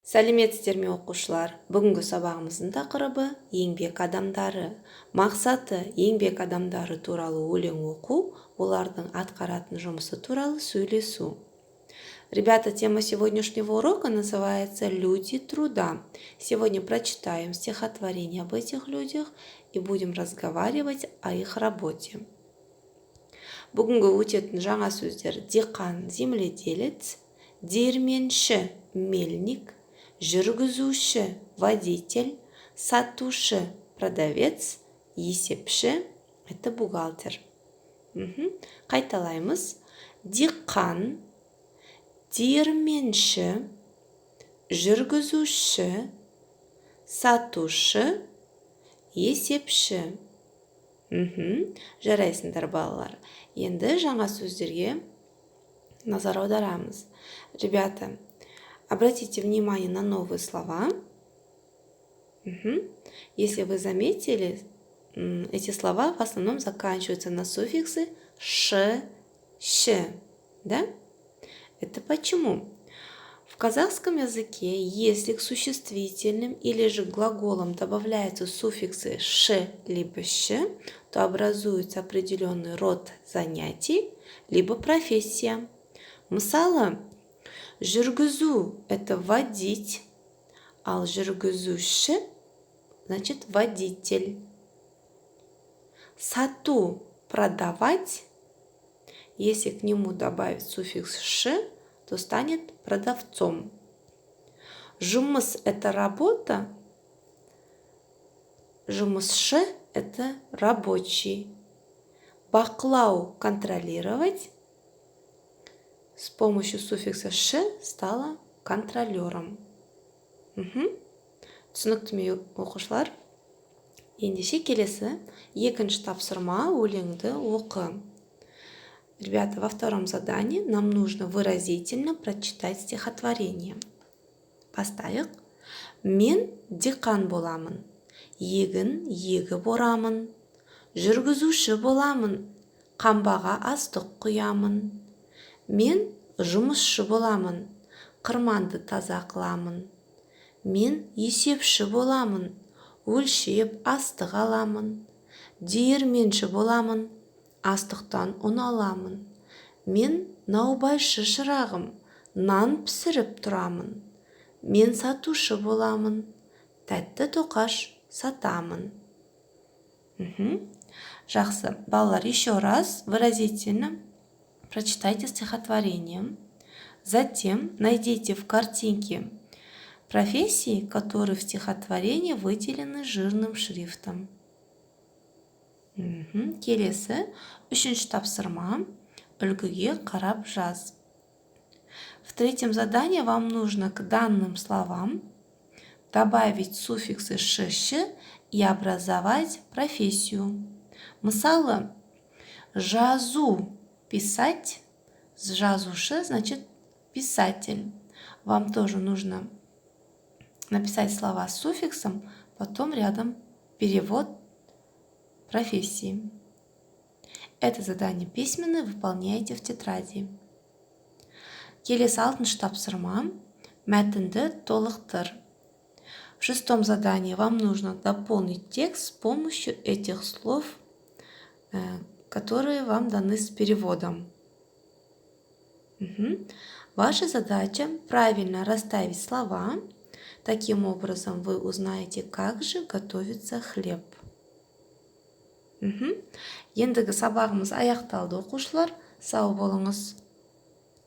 Сәлеметсіздер ме оқушылар? Бүгінгі сабағымыздың тақырыбы еңбек адамдары. Мақсаты еңбек адамдары туралы өлең оқу, олардың атқаратын жұмысы туралы сөйлесу. Ребята, тема сегодняшнего урока называется «Люди труда». Сегодня прочитаем стихотворение об этих людях и будем разговаривать о их работе. Бүгінгі өтетін жаңа сөздер: диқан, земледелец, диірменші, мельник, жүргізуші, водитель, сатушы, продавец, есепші, это бухгалтер. Қайталаймыз: диқан, диірменші, жүргізуші, сатушы, есепші. Жарайсыңдар балалар. Енді жаңа сөздерге назар аударамыз. Ребята, обратите внимание на новые слова. Если вы заметили, эти слова в основном заканчиваются на суффиксы ш, щ. Да? Это почему? В казахском языке, если к существительным или же к глаголам добавляются суффиксы ш либо щ, то образуется определенный род занятий либо профессия. Мысалы, жүргізу – это водить, ал жүргізуші значит водитель. Сату – продавать. Если к нему добавить суффикс ш, то станет продавцом. Жұмыс – это работа. Жұмысшы – это рабочий. Бақылау – контролировать. С помощью суффикса ш стала контролером. Түсінікті ме оқушылар? Ендеше келесі екінші тапсырма: өлеңді оқы. Ребята, во втором задании нам нужно выразительно прочитать стихотворение. Бастайық. Мен диқан боламын, егін егіп орамын, жүргізуші боламын, қамбаға астық құямын. Мен жұмысшы боламын, қырманды таза қыламын. Мен есепші боламын, өлшеп астық аламын. Диірменші боламын, астықтан ұн аламын. Мен наубайшы шырағым, нан пісіріп тұрамын. Мен сатушы боламын, тәтті тоқаш сатамын. Жақсы, балалар, еще раз выразительно прочитайте стихотворение. Затем найдите в картинке профессии, которые в стихотворении выделены жирным шрифтом. Келесі, үшінші тапсырма: үлгіге қарап жаз. В третьем задании вам нужно к данным словам добавить суффиксы ш, щ и образовать профессию. Мысалы, жазу – писать, жазушы значит писатель. Вам тоже нужно написать слова с суффиксом, потом рядом перевод профессии. Это задание письменное выполняете в тетради. Келесі алтыншы тапсырма: мәтінді толықтыр. В шестом задании вам нужно дополнить текст с помощью этих слов, которые вам даны с переводом. Ваша задача правильно расставить слова. Таким образом вы узнаете, как же готовится хлеб. Ендігі сабағымыз аяқталды, оқушылар. Сау болыңыз.